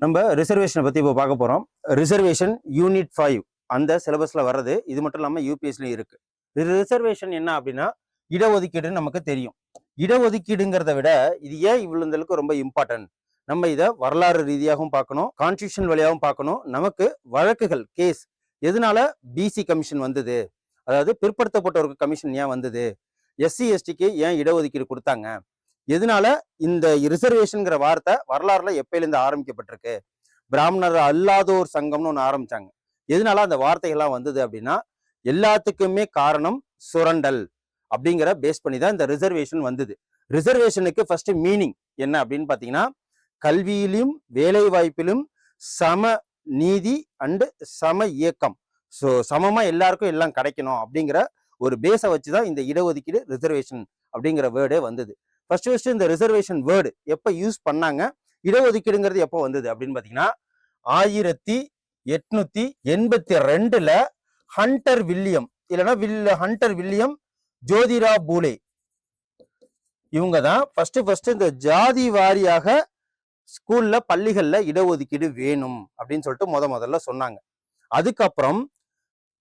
நம்ம ரிசர்வேஷனை பற்றி இப்போ பார்க்க போகிறோம். ரிசர்வேஷன் யூனிட் 5 அந்த சிலபஸில் வர்றது. இது மட்டும் இல்லாமல் யூபிஎஸ்லையும் இருக்குது. ரிசர்வேஷன் என்ன அப்படின்னா இடஒதுக்கீடுன்னு நமக்கு தெரியும். இடஒதுக்கீடுங்கிறத விட இது ஏன் இவ்வளவுக்கு ரொம்ப இம்பார்ட்டன்ட், நம்ம இதை வரலாறு ரீதியாகவும் பார்க்கணும், கான்ஸ்டியூஷன் வழியாகவும் பார்க்கணும். நமக்கு வழக்குகள் கேஸ் எதனால பிசி கமிஷன் வந்தது, அதாவது பிற்படுத்தப்பட்டவருக்கு கமிஷன் ஏன் வந்தது, எஸ்சி எஸ்டிக்கு ஏன் இடஒதுக்கீடு கொடுத்தாங்க, எதனால இந்த ரிசர்வேஷன்ங்கிற வார்த்தை வரலாறுல எப்பயிலிருந்து ஆரம்பிக்கப்பட்டிருக்கு, பிராமணர் அல்லாதோர் சங்கம்னு ஒன்று ஆரம்பிச்சாங்க, எதனால அந்த வார்த்தைகள்லாம் வந்தது அப்படின்னா எல்லாத்துக்குமே காரணம் சுரண்டல் அப்படிங்கிற பேஸ் பண்ணி தான் இந்த ரிசர்வேஷன் வந்தது. ரிசர்வேஷனுக்கு ஃபர்ஸ்ட் மீனிங் என்ன அப்படின்னு பாத்தீங்கன்னா கல்வியிலும் வேலை வாய்ப்பிலும் சம நீதி அண்டு சம இயக்கம். ஸோ சமமா எல்லாருக்கும் எல்லாம் கிடைக்கணும் அப்படிங்கிற ஒரு பேஸை வச்சுதான் இந்த இடஒதுக்கீடு ரிசர்வேஷன் அப்படிங்கிற வேர்டே வந்தது. ஃபர்ஸ்ட் இந்த ரிசர்வேஷன் வேர்டு எப்ப யூஸ் பண்ணாங்க, இடஒதுக்கீடுங்கிறது எப்போ வந்தது அப்படின்னு பாத்தீங்கன்னா 1882ல ஹண்டர் வில்லியம் இல்லைன்னா ஹண்டர் வில்லியம் ஜோதிரா பூலே இவங்க தான் ஃபர்ஸ்ட் இந்த ஜாதி வாரியாக ஸ்கூல்ல பள்ளிகள்ல இடஒதுக்கீடு வேணும் அப்படின்னு சொல்லிட்டு முதல்ல சொன்னாங்க. அதுக்கப்புறம்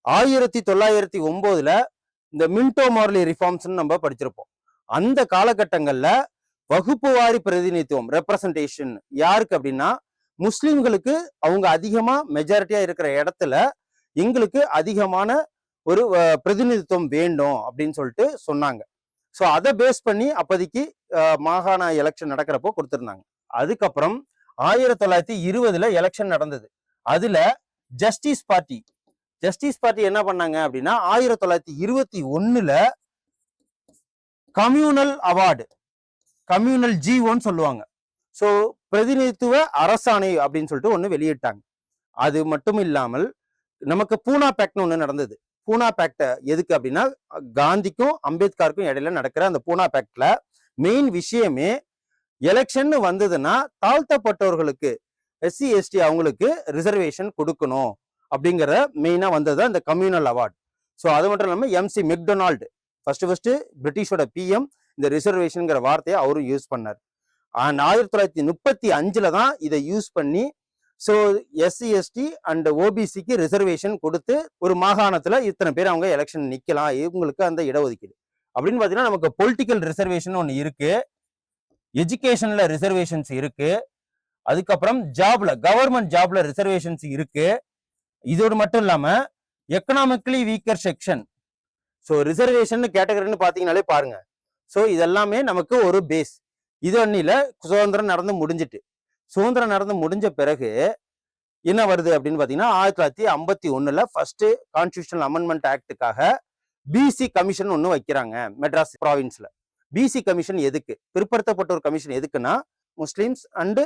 1909ல இந்த மின்டோ மார்லி ரிஃபார்ம்ஸ் நம்ம படிச்சிருப்போம். அந்த காலகட்டங்கள்ல வகுப்பு வாரி பிரதிநிதித்துவம் ரெப்ரசன்டேஷன் யாருக்கு அப்படின்னா முஸ்லிம்களுக்கு அவங்க அதிகமா மெஜாரிட்டியா இருக்கிற இடத்துல எங்களுக்கு அதிகமான ஒரு பிரதிநிதித்துவம் வேண்டும் அப்படின்னு சொல்லிட்டு சொன்னாங்க. ஸோ அதை பேஸ் பண்ணி அப்போதைக்கு மாகாண எலெக்ஷன் நடக்கிறப்போ கொடுத்துருந்தாங்க. அதுக்கப்புறம் 1920ல எலெக்ஷன் நடந்தது. அதுல ஜஸ்டிஸ் பார்ட்டி என்ன பண்ணாங்க அப்படின்னா 1921ல கம்யூனல் அவார்டு, கம்யூனல் G1 சொல்லுவாங்க. ஸோ பிரதிநிதித்துவ அரசாணை அப்படின்னு சொல்லிட்டு ஒன்று வெளியிட்டாங்க. அது மட்டும் இல்லாமல் நமக்கு பூனா பேக்ட்னு ஒன்று நடந்தது. பூனா பேக்ட் எதுக்கு அப்படின்னா காந்திக்கும் அம்பேத்கருக்கும் இடையில நடக்கிற அந்த பூனா பேக்ட்ல மெயின் விஷயமே எலெக்ஷன் வந்ததுன்னா தாழ்த்தப்பட்டவர்களுக்கு எஸ்சி எஸ்டி அவங்களுக்கு ரிசர்வேஷன் கொடுக்கணும் அப்படிங்கிற மெயினா வந்தது அந்த கம்யூனல் அவார்டு. ஸோ அது மட்டும் இல்லாமல் MC மெக்டொனால்டு ஃபர்ஸ்ட் பிரிட்டிஷோட PM இந்த ரிசர்வேஷன்ங்கிற வார்த்தையை அவரும் யூஸ் பண்ணார். அண்ட் 1935ல தான் இதை யூஸ் பண்ணி ஸோ எஸ்சி எஸ்டி அண்ட் ஓபிசிக்கு ரிசர்வேஷன் கொடுத்து ஒரு மாகாணத்துல இத்தனை பேர் அவங்க எலெக்ஷன் நிக்கலாம், இவங்களுக்கு அந்த இடஒதுக்கீடு அப்படின்னு பாத்தீங்கன்னா நமக்கு பொலிட்டிக்கல் ரிசர்வேஷன் ஒன்று இருக்கு, எஜுகேஷன்ல ரிசர்வேஷன்ஸ் இருக்கு, அதுக்கப்புறம் ஜாப்ல கவர்மெண்ட் ஜாப்ல ரிசர்வேஷன்ஸ் இருக்கு. இதோடு மட்டும் இல்லாம economically weaker section, so reservation கேட்டகரின்னு பாத்தீங்கன்னாலே பாருங்க. ஸோ இதெல்லாமே நமக்கு ஒரு பேஸ். இது அன்னில சுதந்திரம் நடந்து முடிஞ்சிட்டு, சுதந்திரம் நடந்து முடிஞ்ச பிறகு என்ன வருது அப்படின்னு பாத்தீங்கன்னா 1951ல ஃபர்ஸ்ட் கான்ஸ்டியூஷனல் அமெண்ட்மெண்ட் ஆக்டுக்காக பிசி கமிஷன் ஒன்று வைக்கிறாங்க மெட்ராஸ் ப்ராவின்ஸ்ல. பிசி கமிஷன் எதுக்கு, பிற்படுத்தப்பட்ட ஒரு கமிஷன் எதுக்குன்னா முஸ்லிம்ஸ் அண்டு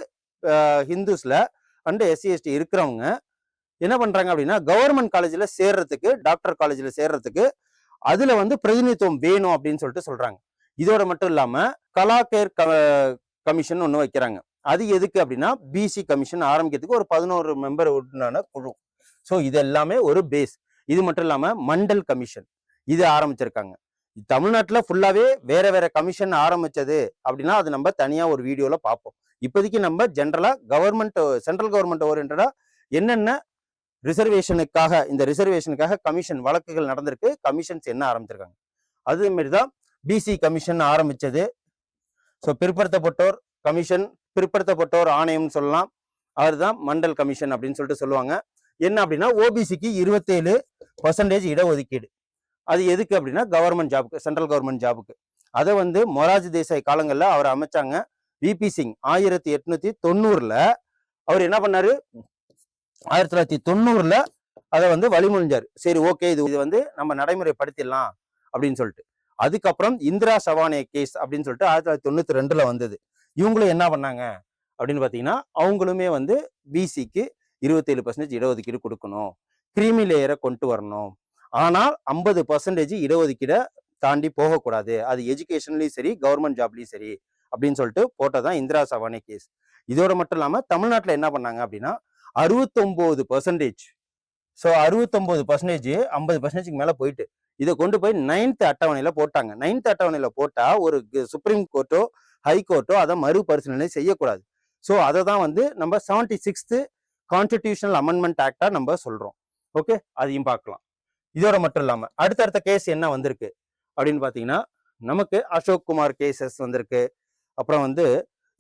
ஹிந்துஸ்ல அண்டு எஸ்சி எஸ்டி இருக்கிறவங்க என்ன பண்றாங்க அப்படின்னா கவர்மெண்ட் காலேஜ்ல சேர்றதுக்கு, டாக்டர் காலேஜ்ல சேர்றதுக்கு அதுல பிரதிநிதித்துவம் வேணும் அப்படின்னு சொல்லிட்டு சொல்றாங்க. இதோட மட்டும் இல்லாம கலாகேர் கமிஷன் ஒன்று வைக்கிறாங்க. அது எதுக்கு அப்படின்னா பிசி கமிஷன் ஆரம்பிக்கிறதுக்கு ஒரு 11 மெம்பர் உண்டான குழு. ஸோ இது எல்லாமே ஒரு பேஸ். இது மட்டும் இல்லாம மண்டல் கமிஷன் இது ஆரம்பிச்சிருக்காங்க. தமிழ்நாட்டுல ஃபுல்லாவே வேற கமிஷன் ஆரம்பிச்சது அப்படின்னா அது நம்ம தனியா ஒரு வீடியோல பார்ப்போம். இப்போதைக்கு நம்ம ஜென்ரலா கவர்மெண்ட் சென்ட்ரல் கவர்மெண்ட் ஓரியன்டா என்னென்ன ரிசர்வேஷனுக்காக இந்த ரிசர்வேஷனுக்காக கமிஷன் வழக்குகள் நடந்திருக்கு, கமிஷன்ஸ் என்ன ஆரம்பிச்சிருக்காங்க, அதே மாதிரிதான் பிசி கமிஷன் ஆரம்பிச்சது. ஸோ பிற்படுத்தப்பட்டோர் கமிஷன், பிற்படுத்தப்பட்டோர் ஆணையம் சொல்லலாம், அவர்தான் மண்டல் கமிஷன் அப்படின்னு சொல்லிட்டு சொல்லுவாங்க. என்ன அப்படின்னா ஓபிசிக்கு 27% இடஒதுக்கீடு. அது எதுக்கு அப்படின்னா கவர்மெண்ட் ஜாபுக்கு, சென்ட்ரல் கவர்மெண்ட் ஜாபுக்கு. அதை மொரார்ஜி தேசாய் காலங்கள்ல அவர் அமைச்சாங்க. விபி சிங் 1890ல அவர் என்ன பண்ணாரு, 1990ல அதை வழிமொழிஞ்சாரு. சரி ஓகே இது நம்ம நடைமுறைப்படுத்திடலாம் அப்படின்னு சொல்லிட்டு. அதுக்கப்புறம் இந்திரா சவானே கேஸ் அப்படின்னு சொல்லிட்டு 1992ல வந்தது. இவங்களும் என்ன பண்ணாங்க அப்படின்னு பாத்தீங்கன்னா அவங்களுமே பிசிக்கு 27% இடஒதுக்கீடு கொடுக்கணும், கிரீமி லேயரை கொண்டு வரணும், ஆனால் 50% இடஒதுக்கீடை தாண்டி போகக்கூடாது, அது எஜுகேஷன்லயும் சரி கவர்மெண்ட் ஜாப்லயும் சரி அப்படின்னு சொல்லிட்டு போட்டதான் இந்திரா சவானே கேஸ். இதோட மட்டும் இல்லாம தமிழ்நாட்டுல என்ன பண்ணாங்க அப்படின்னா 69%. ஸோ 69% 50%க்கு மேல போயிட்டு இதை கொண்டு போய் 9th அட்டவணையில போட்டாங்க. 9th அட்டவணையில போட்டா ஒரு சுப்ரீம் கோர்ட்டோ ஹை கோர்ட்டோ அதை மறுபரிசீலனை செய்யக்கூடாது. ஸோ அதை தான் வந்து நம்ம 76th கான்ஸ்டிடியூஷனல் அமெண்ட்மெண்ட் ஆக்டா நம்ம சொல்றோம். ஓகே, அதையும் பார்க்கலாம். இதோட மட்டும் இல்லாம அடுத்தடுத்த கேஸ் என்ன வந்திருக்கு அப்படின்னு பாத்தீங்கன்னா, நமக்கு அசோக் குமார் கேசஸ் வந்திருக்கு. அப்புறம் வந்து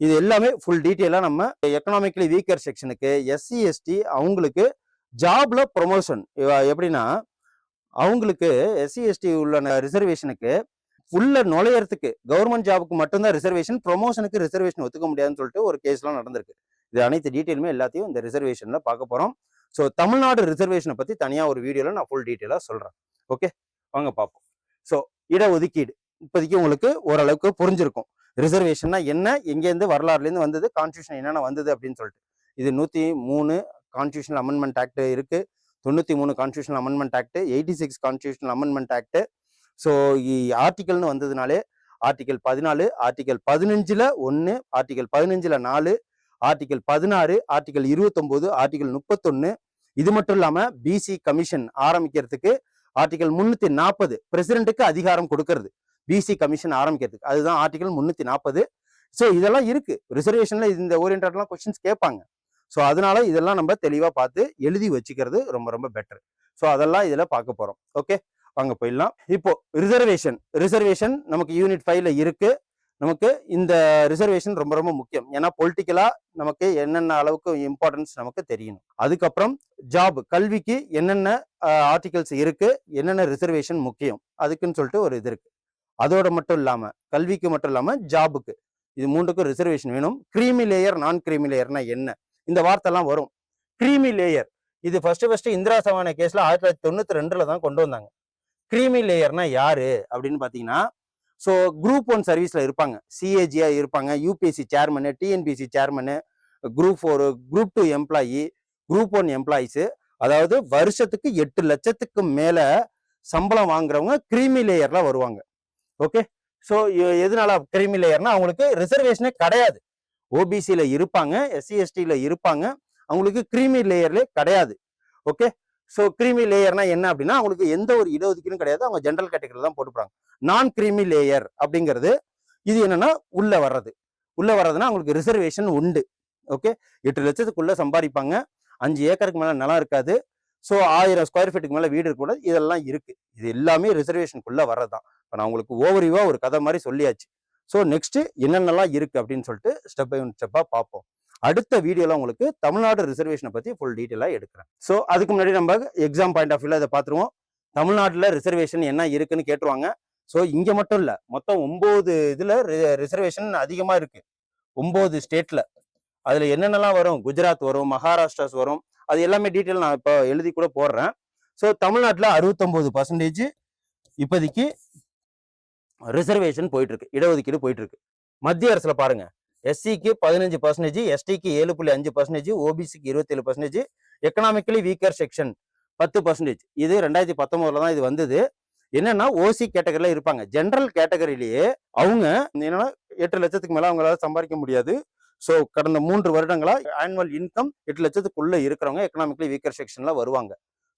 இது எல்லாமே ஃபுல் டீட்டெயிலா நம்ம எக்கனாமிக்கலி வீக்கர் செக்ஷனுக்கு, எஸ்சி எஸ்டி அவங்களுக்கு ஜாப்ல ப்ரொமோஷன் எப்படின்னா, அவங்களுக்கு எஸ்சி எஸ்டி உள்ள ரிசர்வேஷனுக்கு உள்ள நுழையறதுக்கு கவர்மெண்ட் ஜாபுக்கு மட்டும்தான் ரிசர்வேஷன், ப்ரொமோஷனுக்கு ரிசர்வேஷன் ஒத்துக்க முடியாதுன்னு சொல்லிட்டு ஒரு கேஸ்லாம் நடந்திருக்கு. இது அனைத்து டீட்டெயிலுமே எல்லாத்தையும் இந்த ரிசர்வேஷன்ல பார்க்க போறோம். ஸோ தமிழ்நாடு ரிசர்வேஷனை பத்தி தனியா ஒரு வீடியோல நான் ஃபுல் டீட்டெயிலா சொல்றேன். ஓகே, வாங்க பார்ப்போம். ஸோ இடஒதுக்கீடு இப்போதைக்கு உங்களுக்கு ஓரளவுக்கு புரிஞ்சிருக்கும். ரிசர்வேஷன்னா என்ன, எங்கேருந்து வரலாறுலேருந்து வந்தது, கான்ஸ்டியூஷன் என்னென்ன வந்தது அப்படின்னு சொல்லிட்டு. இது 103 கான்ஸ்டியூஷனல் அமெண்ட்மெண்ட் ஆக்ட் இருக்கு, 93 constitutional amendment act, 86 constitutional amendment act. So ஆர்டிகல்னு வந்ததுனாலே ஆர்டிகல் 14, ஆர்டிகல் 15ல் 1, ஆர்டிகல் 15ல் 4, ஆர்டிகல் 16, ஆர்டிகல் 29, ஆர்டிகல் 31. இது மட்டும் இல்லாம பிசி கமிஷன் ஆரம்பிக்கிறதுக்கு ஆர்டிகல் 340 பிரசிடென்ட்டுக்கு அதிகாரம் கொடுக்கறது, பிசி கமிஷன் ஆரம்பிக்கிறதுக்கு, அதுதான் ஆர்டிகல் 340. ஸோ இதெல்லாம் இருக்கு ரிசர்வேஷன்ல. இந்த ஓரியன்டெல்லாம் கொஸ்டின்ஸ் கேட்பாங்க. ஸோ அதனால இதெல்லாம் நம்ம தெளிவா பார்த்து எழுதி வச்சுக்கிறது ரொம்ப ரொம்ப பெட்டர். ஸோ அதெல்லாம் இதுல பார்க்க போறோம். ஓகே, வாங்க போயிடலாம். இப்போ ரிசர்வேஷன் நமக்கு யூனிட் 5ல இருக்கு. நமக்கு இந்த ரிசர்வேஷன் ரொம்ப ரொம்ப முக்கியம். ஏன்னா பொலிட்டிக்கலா நமக்கு என்னென்ன அளவுக்கு இம்பார்ட்டன்ஸ் நமக்கு தெரியணும். அதுக்கப்புறம் ஜாப், கல்விக்கு என்னென்ன ஆர்டிகல்ஸ் இருக்கு, என்னென்ன ரிசர்வேஷன் முக்கியம் அதுக்குன்னு சொல்லிட்டு ஒரு இது இருக்கு. அதோட மட்டும் இல்லாம கல்விக்கு மட்டும் இல்லாம ஜாபுக்கு, இது மூன்றுக்கும் ரிசர்வேஷன் வேணும். கிரீமி லேயர், நான் கிரீமி லேயர்னா என்ன, இந்த வார்த்தை எல்லாம் வரும். கிரீமி லேயர் இது ஃபர்ஸ்ட் இந்திரா சவான கேஸ்ல 1992ல தான் கொண்டு வந்தாங்க. கிரீமி லேயர்னா யாரு அப்படின்னு பாத்தீங்கன்னா, ஸோ குரூப் 1 சர்வீஸ்ல இருப்பாங்க, சிஏஜியா இருப்பாங்க, UPSC chairman, TNPSC chairman, group 4, group 2 employee, group 1 employees, அதாவது வருஷத்துக்கு 8 லட்சத்துக்கு மேல சம்பளம் வாங்குறவங்க கிரீமி லேயர்ல வருவாங்க. ஓகே, ஸோ எதனால கிரீமி லேயர்னா, அவங்களுக்கு ரிசர்வேஷனே கிடையாது. ஓபிசியில இருப்பாங்க, எஸ்சி எஸ்டில இருப்பாங்க, அவங்களுக்கு கிரீமி லேயர்ல கிடையாது. ஓகே, ஸோ கிரீமி லேயர்னா என்ன அப்படின்னா, அவங்களுக்கு எந்த ஒரு இடஒதுக்கீடும் கிடையாது, அவங்க ஜென்ரல் கேட்டகரியில தான் போட்டுப்பாங்க. நான் கிரீமி லேயர் அப்படிங்கிறது இது என்னன்னா, உள்ள வர்றதுன்னா அவங்களுக்கு ரிசர்வேஷன் உண்டு. ஓகே, 8 லட்சத்துக்குள்ள சம்பாதிப்பாங்க, 5 ஏக்கருக்கு மேல நிலம் இருக்காது, ஸோ 1000 ஸ்கொயர் ஃபீட்டுக்கு மேல வீடு இருக்கக்கூடாது, இதெல்லாம் இருக்கு. இது எல்லாமே ரிசர்வேஷனுக்குள்ள வர்றதுதான். இப்போ நான் உங்களுக்கு ஓவரிவா ஒரு கதை மாதிரி சொல்லியாச்சு. ஸோ நெக்ஸ்ட் என்னென்னலாம் இருக்கு அப்படின்னு சொல்லிட்டு ஸ்டெப் பை ஸ்டெப்பா பார்ப்போம். அடுத்த வீடியோல உங்களுக்கு தமிழ்நாடு ரிசர்வேஷனை பத்தி ஃபுல் டீட்டெயிலா எடுக்கிறேன். ஸோ அதுக்கு முன்னாடி நம்ம எக்ஸாம் பாயிண்ட் ஆஃப் வியூல இதை பார்த்துருவோம். தமிழ்நாட்டில் ரிசர்வேஷன் என்ன இருக்குன்னு கேட்டுருவாங்க. ஸோ இங்க மட்டும் இல்ல, மொத்தம் 9 இதுல ரிசர்வேஷன் அதிகமா இருக்கு, 9 ஸ்டேட்ல. அதுல என்னென்னலாம் வரும், குஜராத் வரும், மகாராஷ்டிராஸ் வரும், அது எல்லாமே டீட்டெயில் நான் இப்போ எழுதி கூட போடுறேன். ஸோ தமிழ்நாட்டில் 69% இப்போதைக்கு ரிசர்வேஷன் போயிட்டு இருக்கு, இடஒதுக்கீடு போயிட்டு இருக்கு. மத்திய அரசுல பாருங்க, எஸ்சிக்கு 15%, எஸ்டிக்கு 7.5%, ஓபிசிக்கு 27%, எக்கனாமிக்கலி வீக்கர் செக்ஷன் 10%. இது 2019 தான் இது வந்தது. என்னன்னா ஓசி கேட்டகரியில இருப்பாங்க. ஜென்ரல் கேட்டகரியிலேயே அவங்க என்னன்னா 8 லட்சத்துக்கு மேல அவங்களால சம்பாதிக்க முடியாது. ஸோ கடந்த 3 வருடங்களா ஆனுவல் இன்கம் 8 லட்சத்துக்குள்ள இருக்கிறவங்க எக்கனாமிக்கலி வீக்கர் செக்ஷன்ல வருவாங்க.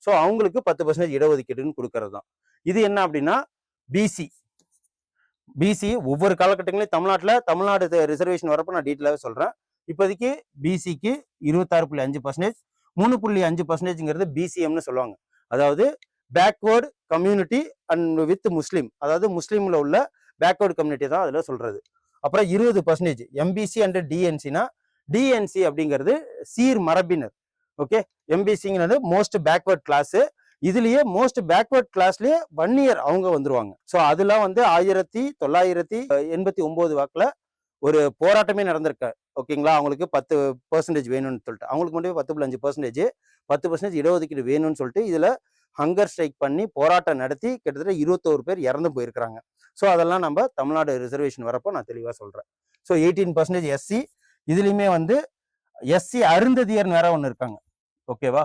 ஸோ அவங்களுக்கு 10% இடஒதுக்கீடுன்னு கொடுக்கறது தான். இது என்ன அப்படின்னா, பிசி ஒவ்வொரு காலகட்டங்களையும் தமிழ்நாடு ரிசர்வேஷன் வரப்போ நான் டீட்டெயிலாவே சொல்றேன். இப்போதைக்கு பிசிக்கு 26.5%, 3.5%ங்கிறது பிசிஎம்னு சொல்லுவாங்க. அதாவது பேக்வேர்டு கம்யூனிட்டி அண்ட் வித் முஸ்லீம், அதாவது முஸ்லீம்ல உள்ள பேக்வேர்டு கம்யூனிட்டி தான் அதுல சொல்றது. அப்புறம் 20% எம்பிசி அண்ட் டிஎன்சினா, டிஎன்சி அப்படிங்கிறது சீர் மரபினர். ஓகே, எம்பிசிங்கிறது மோஸ்ட் பேக்வேர்ட் கிளாஸ். இதுலயே மோஸ்ட் பேக்வேர்ட் கிளாஸ்லயே 1 இயர் அவங்க வந்துருவாங்க. ஸோ அதெல்லாம் வந்து 1989 வாக்குல ஒரு போராட்டமே நடந்திருக்கு. ஓகேங்களா, அவங்களுக்கு 10% வேணும்னு சொல்லிட்டு, அவங்களுக்கு மட்டும் 10.5%, 10% இடஒதுக்கீடு வேணும்னு சொல்லிட்டு இதுல ஹங்கர் ஸ்ட்ரைக் பண்ணி போராட்டம் நடத்தி கிட்டத்தட்ட 21 பேர் இறந்து போயிருக்கிறாங்க. ஸோ அதெல்லாம் நம்ம தமிழ்நாடு ரிசர்வேஷன் வரப்போ நான் தெளிவா சொல்றேன். ஸோ 18% எஸ்சி, இதுலயுமே வந்து எஸ்சி அருந்ததியர் வேற ஒன்று இருக்காங்க. ஓகேவா,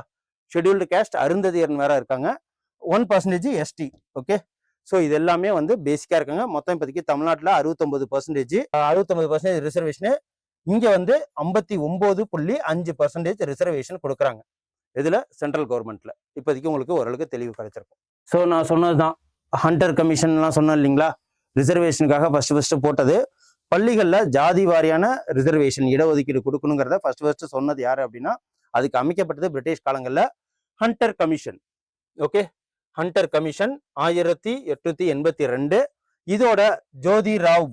ஷெட்யூல்டு கேஸ்ட் அருந்ததியர் வேற இருக்காங்க. 1% எஸ்டி. ஓகே, ஸோ இது எல்லாமே வந்து பேசிக்கா இருக்காங்க. மொத்தம் இப்போதைக்கு தமிழ்நாட்டில் 69% ரிசர்வேஷனு. இங்க வந்து 59.5% ரிசர்வேஷன் கொடுக்குறாங்க. இதுல சென்ட்ரல் கவர்மெண்ட்ல இப்போதைக்கு உங்களுக்கு ஓரளவுக்கு தெளிவு கிடைச்சிருக்கும். ஸோ நான் சொன்னதுதான், ஹண்டர் கமிஷன்லாம் சொன்னேன் இல்லைங்களா, ரிசர்வேஷனுக்காக ஃபர்ஸ்ட் போட்டது பள்ளிகள்ல ஜாதி வாரியான ரிசர்வேஷன் இடஒதுக்கீடு கொடுக்கணுங்கிறத ஃபர்ஸ்ட் சொன்னது யாரு அப்படின்னா, அதுக்கு அமைக்கப்பட்டது பிரிட்டிஷ் காலங்கள்ல Hunter Commission. Okay, Hunter Commission 1882. இதோட ஜோதிராவ்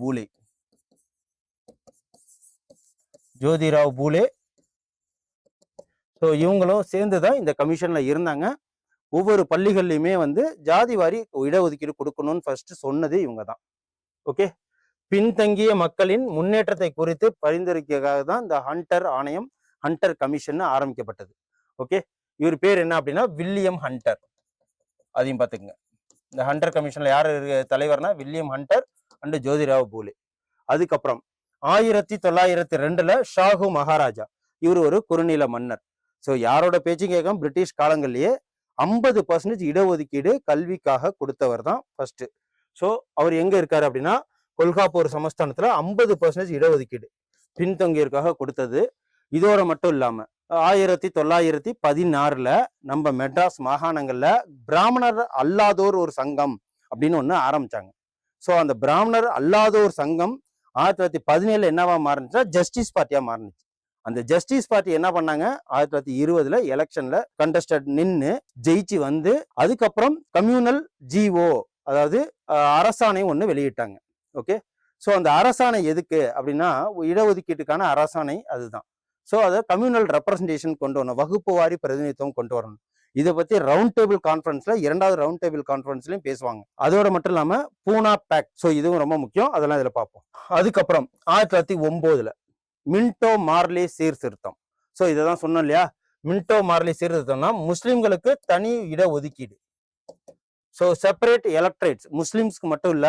பூலே ஸோ இவங்களும் சேர்ந்துதான் இந்த கமிஷன்ல இருந்தாங்க. ஒவ்வொரு பள்ளிகள்லையுமே வந்து ஜாதி வாரி இடஒதுக்கீடு கொடுக்கணும்னு ஃபர்ஸ்ட் சொன்னது இவங்க தான். ஓகே, பின்தங்கிய மக்களின் முன்னேற்றத்தை குறித்து பரிந்துரைக்காக தான் இந்த ஹண்டர் ஆணையம், ஹண்டர் கமிஷன் ஆரம்பிக்கப்பட்டது. ஓகே, இவர் பேர் என்ன அப்படின்னா வில்லியம் ஹண்டர். அதையும் பார்த்துக்குங்க. இந்த ஹண்டர் கமிஷன்ல யார் தலைவர்னா William Hunter and Jyotirao Phule. அதுக்கப்புறம் 1902 ஷாஹு மகாராஜா, இவர் ஒரு குறுநில மன்னர். ஸோ யாரோட பேச்சும் கேட்காம பிரிட்டிஷ் காலங்கள்லயே 50% இடஒதுக்கீடு கல்விக்காக கொடுத்தவர் தான் ஃபர்ஸ்ட். ஸோ அவர் எங்க இருக்காரு அப்படின்னா கொல்காப்பூர் சமஸ்தானத்துல 50% இடஒதுக்கீடு பின்தங்கியருக்காக கொடுத்தது. இதோட மட்டும் இல்லாம 1916 நம்ம மெட்ராஸ் மாகாணங்கள்ல பிராமணர் அல்லாதோர் ஒரு சங்கம் அப்படின்னு ஒண்ணு ஆரம்பிச்சாங்க. ஸோ அந்த பிராமணர் அல்லாதோர் சங்கம் 1917 என்னவா மாறினுச்சா ஜஸ்டிஸ் பார்ட்டியா மாறினுச்சு. அந்த ஜஸ்டிஸ் பார்ட்டி என்ன பண்ணாங்க, 1920 எலெக்ஷன்ல கண்டஸ்டட் நின்று ஜெயிச்சு வந்து அதுக்கப்புறம் கம்யூனல் ஜிஓ, அதாவது அரசாணை ஒண்ணு வெளியிட்டாங்க. ஓகே, ஸோ அந்த அரசாணை எதுக்கு அப்படின்னா இடஒதுக்கீட்டுக்கான அரசாணை அதுதான். ஸோ அதை கம்யூனல் ரெப்ரசன்டேஷன் கொண்டு வரணும், வகுப்பு வாரி பிரதிநிதித்துவம் கொண்டு வரணும். இதை பத்தி ரவுண்ட் டேபிள் கான்ஃபரன்ஸ்ல 2வது ரவுண்ட் டேபிள் கான்ஃபரன்ஸ்லயும் பேசுவாங்க. அதோட மட்டும் இல்லாம பூனா பேக்ட், ஸோ இதுவும் ரொம்ப முக்கியம், அதெல்லாம் இதுல பார்ப்போம். அதுக்கப்புறம் 1909 மின்டோ மார்லே சீர்திருத்தம். ஸோ இதை தான் சொன்னோம் இல்லையா, மின்டோ மார்லே சீர்திருத்தம்னா முஸ்லிம்களுக்கு தனி இட ஒதுக்கீடு. ஸோ செப்பரேட் எலக்ட்ரேட்ஸ், முஸ்லிம்ஸ்க்கு மட்டும் இல்ல,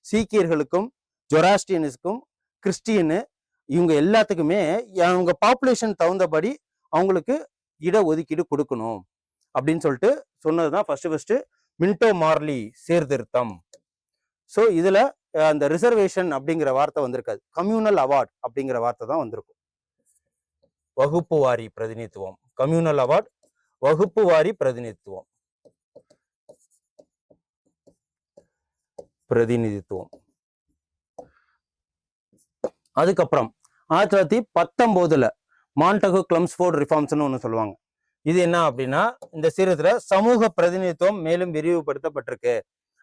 சீக்கியர்களுக்கும் ஜொராஸ்டியனுக்கும் கிறிஸ்டியனு இவங்க எல்லாத்துக்குமே அவங்க பாப்புலேஷன் தகுந்தபடி அவங்களுக்கு இட ஒதுக்கீடு கொடுக்கணும் அப்படின்னு சொல்லிட்டு சொன்னதுதான் ஃபர்ஸ்ட் மின்டோ மார்லி சீர்திருத்தம். ஸோ இதுல அந்த ரிசர்வேஷன் அப்படிங்கிற வார்த்தை வந்திருக்காது, கம்யூனல் அவார்ட் அப்படிங்கிற வார்த்தை தான் வந்திருக்கும். வகுப்பு வாரி பிரதிநிதித்துவம், கம்யூனல் அவார்ட், வகுப்பு வாரி பிரதிநிதித்துவம். அதுக்கப்புறம் 1919 மாண்டகு கிளம்ஸ்ஃபோர்ட் ரிஃபார்ம்ஸ்னு ஒன்று சொல்லுவாங்க. இது என்ன அப்படின்னா இந்த சீர்திருத்தத்துல சமூக பிரதிநிதித்துவம் மேலும் விரிவுபடுத்தப்பட்டிருக்கு.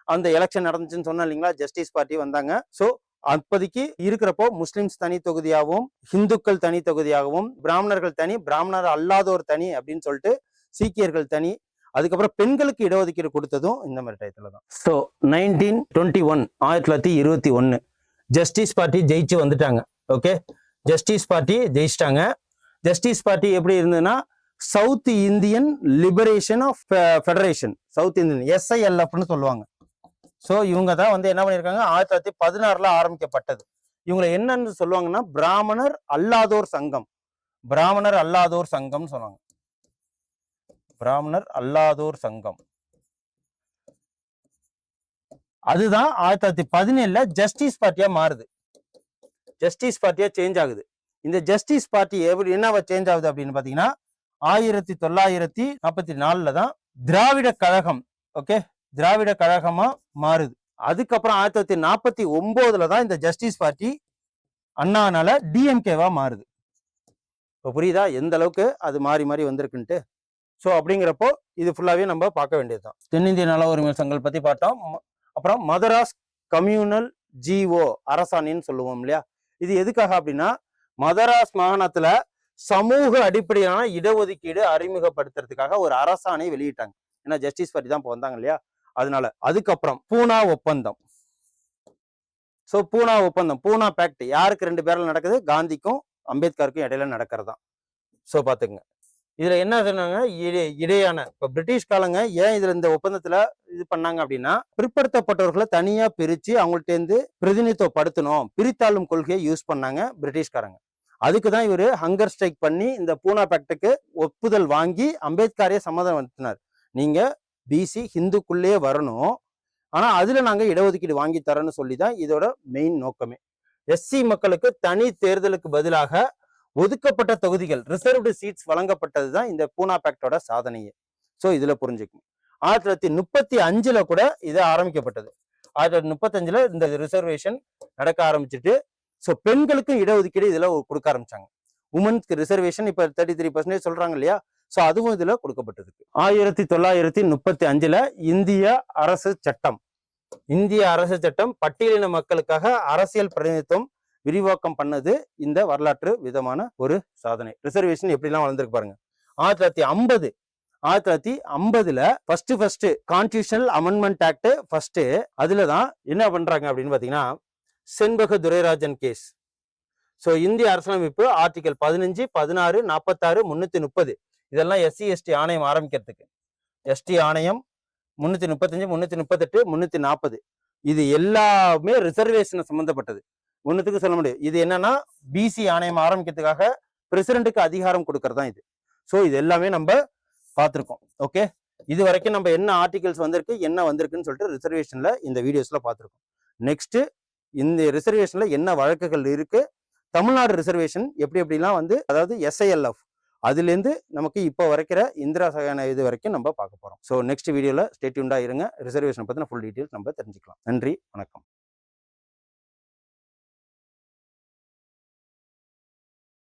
அந்த எலெக்ஷன் நடந்துச்சுன்னு சொன்னா இல்லைங்களா, ஜஸ்டிஸ் பார்ட்டி வந்தாங்க. ஸோ அப்போதைக்கு இருக்கிறப்போ முஸ்லிம்ஸ் தனி தொகுதியாகவும், இந்துக்கள் தனி தொகுதியாகவும், பிராமணர்கள் தனி, பிராமணர் அல்லாதோர் தனி அப்படின்னு சொல்லிட்டு சீக்கியர்கள் தனி, அதுக்கப்புறம் பெண்களுக்கு இடஒதுக்கீடு கொடுத்ததும் இந்த மாதிரி டயத்துல தான். ஸோ 1921 ஜஸ்டிஸ் பார்ட்டி ஜெயிச்சு வந்துட்டாங்க. ஓகே, ஜஸ்டிஸ் பார்ட்டி ஜெயிச்சிட்டாங்க. ஜஸ்டிஸ் பார்ட்டி எப்படி இருந்ததுன்னா South Indian Liberation of Federation, South Indian SILFன்னு சொல்லுவாங்க. ஸோ இவங்க தான் வந்து என்ன பண்ணியிருக்காங்க, 1916 ஆரம்பிக்கப்பட்டது. இவங்களை என்னன்னு சொல்லுவாங்கன்னா பிராமணர் அல்லாதோர் சங்கம், பிராமணர் அல்லாதோர் சங்கம் சொல்லுவாங்க, பிராமணர் அல்லாதோர் சங்கம். அதுதான் 1917 ஜஸ்டிஸ் பார்ட்டியா மாறுது, ஜஸ்டிஸ் பார்ட்டியா சேஞ்ச் ஆகுது. இந்த ஜஸ்டிஸ் பார்ட்டி எப்படி என்னவா சேஞ்ச் ஆகுது அப்படின்னு பாத்தீங்கன்னா 1944 தான் திராவிட கழகம், ஓகே, திராவிட கழகமா மாறுது. அதுக்கப்புறம் 1949 தான் இந்த ஜஸ்டிஸ் பார்ட்டி அண்ணானால DMKவா மாறுது. இப்போ புரியுதா எந்த அளவுக்கு அது மாறி மாறி வந்திருக்குன்ட்டு. ஸோ அப்படிங்கிறப்போ இது ஃபுல்லாவே நம்ம பார்க்க வேண்டியதுதான். தென்னிந்திய நல உரிமை சங்கங்கள் பத்தி பார்த்தோம். அப்புறம் மதராஸ் கம்யூனல் ஜிஓ அரசாணைன்னு சொல்லுவோம் இல்லையா, இது எதுக்காக அப்படின்னா மதராஸ் மாகாணத்துல சமூக அடிப்படையிலான இடஒதுக்கீடு அறிமுகப்படுத்துறதுக்காக ஒரு அரசாணை வெளியிட்டாங்க. ஏன்னா ஜஸ்டிஸ் பார்ட்டி தான் இப்போ வந்தாங்க இல்லையா, அதனால. அதுக்கப்புறம் பூனா ஒப்பந்தம். ஸோ பூனா ஒப்பந்தம், பூனா பேக்ட் யாருக்கு 2 பேர்ல நடக்குது, காந்திக்கும் அம்பேத்கருக்கும் இடையில நடக்கிறதா. ஸோ பாத்துங்க இதுல என்ன சொன்னாங்க, இடையான இப்ப பிரிட்டிஷ் காலங்க ஏன் இதுல இந்த ஒப்பந்தத்துல இது பண்ணாங்க அப்படின்னா பிற்படுத்தப்பட்டவர்களை தனியா பிரிச்சு அவங்கள்ட்ட இருந்து பிரதிநிதித்துவப்படுத்தணும், பிரித்தாளும் கொள்கையை யூஸ் பண்ணாங்க பிரிட்டிஷ்காரங்க. அதுக்குதான் இவரு ஹங்கர் ஸ்ட்ரைக் பண்ணி இந்த பூனா பேக்டுக்கு ஒப்புதல் வாங்கி அம்பேத்கரே சம்மதம் வந்துனார். நீங்க பிசி ஹிந்துக்குள்ளே வரணும், ஆனா அதுல நாங்க இடஒதுக்கீடு வாங்கி தரோன்னு சொல்லிதான் இதோட மெயின் நோக்கமே. SC மக்களுக்கு தனி தேர்தலுக்கு பதிலாக ஒதுக்கப்பட்ட தொகுதிகள் ரிசர்வ்டு சீட்ஸ் வழங்கப்பட்டதுதான் இந்த பூனா பேக்டோட சாதனையே. ஸோ இதுல புரிஞ்சுக்கணும். 1935 கூட இது ஆரம்பிக்கப்பட்டது. 1935 இந்த ரிசர்வேஷன் நடக்க ஆரம்பிச்சுட்டு ஸோ பெண்களுக்கும் இடஒதுக்கீடு இதுல கொடுக்க ஆரம்பிச்சாங்க. உமன்ஸ்க்கு ரிசர்வேஷன் இப்ப 33% சொல்றாங்க இல்லையா, ஸோ அதுவும் இதுல கொடுக்கப்பட்டிருக்கு. 1935 இந்திய அரசு சட்டம். இந்திய அரசு சட்டம் பட்டியலின மக்களுக்காக அரசியல் பிரதிநிதித்துவம் விரிவாக்கம் பண்ணது இந்த வரலாற்று விதமான ஒரு சாதனை. ரிசர்வேஷன் எப்படிலாம் வளர்ந்துருக்கு பாருங்க. 1950 first constitutional amendment act first. அதுலதான் என்ன பண்றாங்க அப்படின்னு பாத்தீங்கன்னா, செண்பக துரைராஜன் கேஸ். ஸோ இந்திய அரசியலமைப்பு ஆர்டிகல் 15, 16, 46, 330 இதெல்லாம் SC ST ஆணையம் ஆரம்பிக்கிறதுக்கு. ST ஆணையம் 335, 338, 340 இது எல்லாமே ரிசர்வேஷன் சம்பந்தப்பட்டது. ஒன்னுத்துக்கு சொல்ல முடியும். இது என்னன்னா BC ஆணையம் ஆரம்பிக்கிறதுக்காக பிரசிடென்ட்டுக்கு அதிகாரம் கொடுக்கறதா இது. ஸோ இது எல்லாமே நம்ம பார்த்துருக்கோம். ஓகே, இது வரைக்கும் நம்ம என்ன ஆர்டிகல்ஸ் வந்திருக்கு, என்ன வந்திருக்குன்னு சொல்லிட்டு ரிசர்வேஷன்ல இந்த வீடியோஸ்ல பார்த்துருக்கோம். நெக்ஸ்ட் இந்த ரிசர்வேஷன்ல என்ன வழக்குகள் இருக்கு, தமிழ்நாடு ரிசர்வேஷன் எப்படிலாம் வந்து, அதாவது SILF அதுலேருந்து நமக்கு இப்போ வரைக்கிற இந்திரா சகான இது வரைக்கும் நம்ம பார்க்க போறோம். ஸோ நெக்ஸ்ட் வீடியோல ஸ்டே டியூன்டா இருங்க. ரிசர்வேஷன் பத்தின ஃபுல் டீடைல்ஸ் நம்ம தெரிஞ்சுக்கலாம். நன்றி, வணக்கம்.